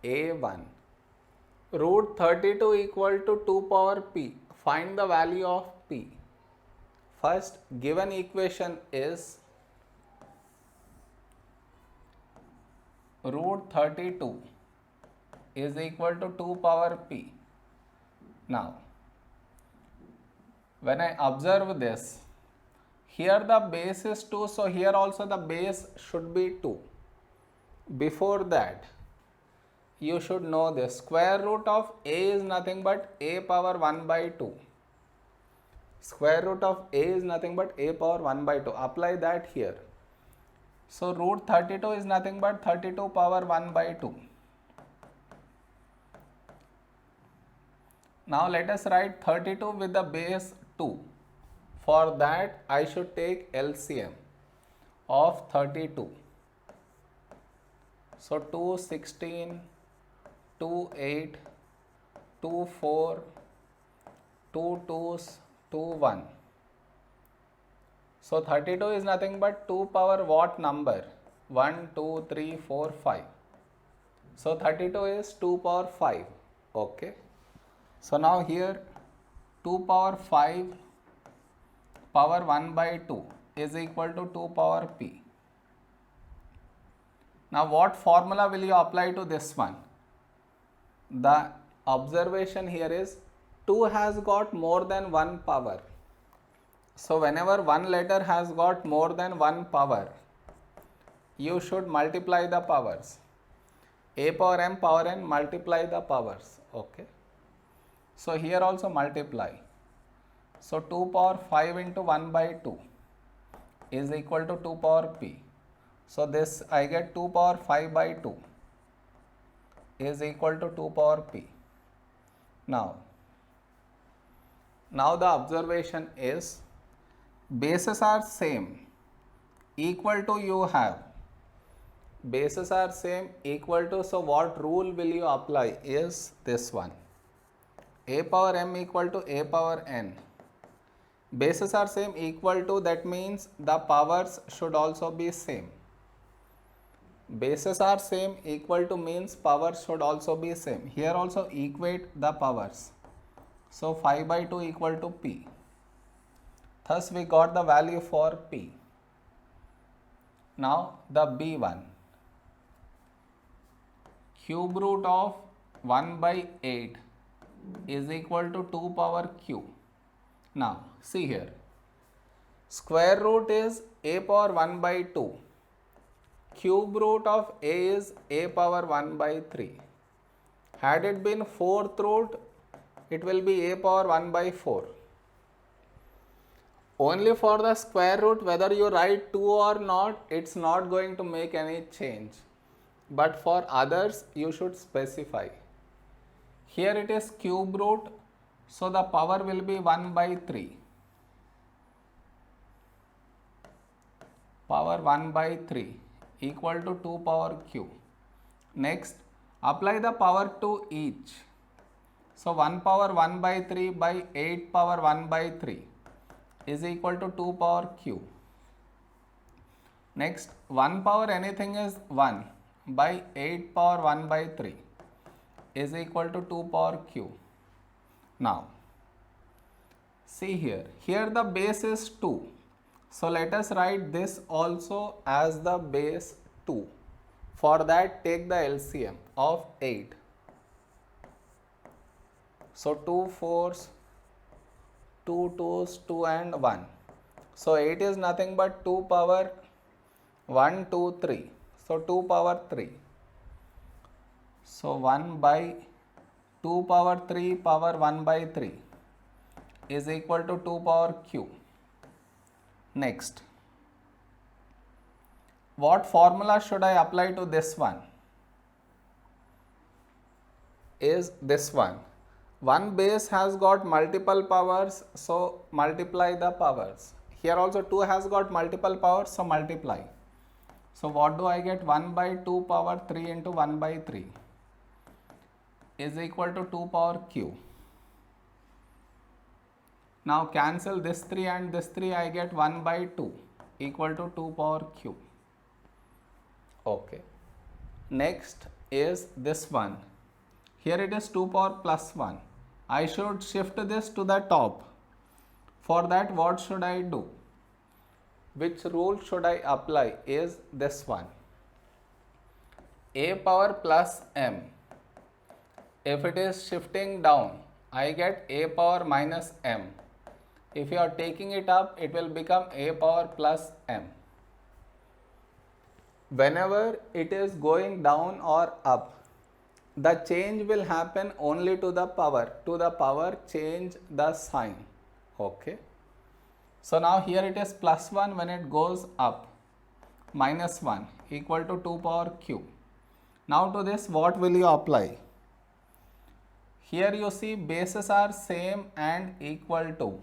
A1. Root 32 equal to 2 power p. Find the value of p. First, given equation is root 32 is equal to 2 power p. Now, when I observe this, here the base is 2, so here also the base should be 2. Before that, you should know this. Square root of a is nothing but a power 1 by 2. Square root of a is nothing but a power 1 by 2. Apply that here. So root 32 is nothing but 32 power 1 by 2. Now let us write 32 with the base 2. For that I should take LCM of 32. So 2, 16, 2, 8, 2, 4, 2 2s, 2, 1. So 32 is nothing but 2 power what number? 1, 2, 3, 4, 5. So 32 is 2 power 5. Okay. So now here 2 power 5 power 1 by 2 is equal to 2 power p. Now what formula will you apply to this one? The observation here is 2 has got more than 1 power. So whenever one letter has got more than 1 power, you should multiply the powers. A power m power n, multiply the powers. Okay. So here also multiply. So 2 power 5 into 1 by 2 is equal to 2 power p. So this I get 2 power 5 by 2 is equal to 2 power p. Now the observation is bases are same, equal to you have. Bases are same, equal to, so what rule will you apply is this one. A power m equal to a power n. Bases are same, equal to, that means the powers should also be same. Bases are same, equal to means powers should also be same. Here also equate the powers. So 5 by 2 equal to p. Thus we got the value for p. Now the B1. Cube root of 1 by 8 is equal to 2 power q. Now see here. Square root is a power 1 by 2. Cube root of a is a power 1 by 3. Had it been fourth root, it will be a power 1 by 4. Only for the square root, whether you write 2 or not, it's not going to make any change. But for others, you should specify. Here it is cube root, so the power will be 1 by 3. Power 1 by 3 equal to 2 power q. Next, apply the power to each. So 1 power 1 by 3 by 8 power 1 by 3 is equal to 2 power q. Next, 1 power anything is 1 by 8 power 1 by 3 is equal to 2 power q. Now, see here. Here the base is 2. So let us write this also as the base 2. For that, take the LCM of 8. So 2 4s, 2 2s, 2 and 1. So 8 is nothing but 2 power 1, 2, 3. So 2 power 3. So 1 by 2 power 3 power 1 by 3 is equal to 2 power q. Next, what formula should I apply to this one? Is this one. One base has got multiple powers, so multiply the powers. Here also 2 has got multiple powers, so multiply. So what do I get? 1 by 2 power 3 into 1 by 3 is equal to 2 power q. Now cancel this 3 and this 3, I get 1 by 2 equal to 2 power q. Okay. Next, is this one. Here it is 2 power plus 1. I should shift this to the top. For that, what should I do? Which rule should I apply is this one. A power plus m. If it is shifting down, I get a power minus m. If you are taking it up, it will become a power plus m. Whenever it is going down or up, the change will happen only to the power. To the power, change the sign. Okay. So now here it is plus 1 when it goes up, minus 1 equal to 2 power q. Now to this, what will you apply? Here you see bases are same and equal to.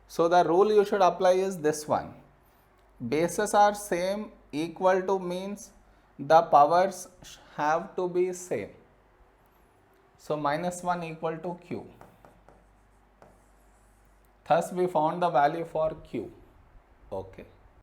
So the rule you should apply is this one. Bases are same, equal to means the powers have to be same. So minus 1 equal to q. Thus we found the value for q. Okay.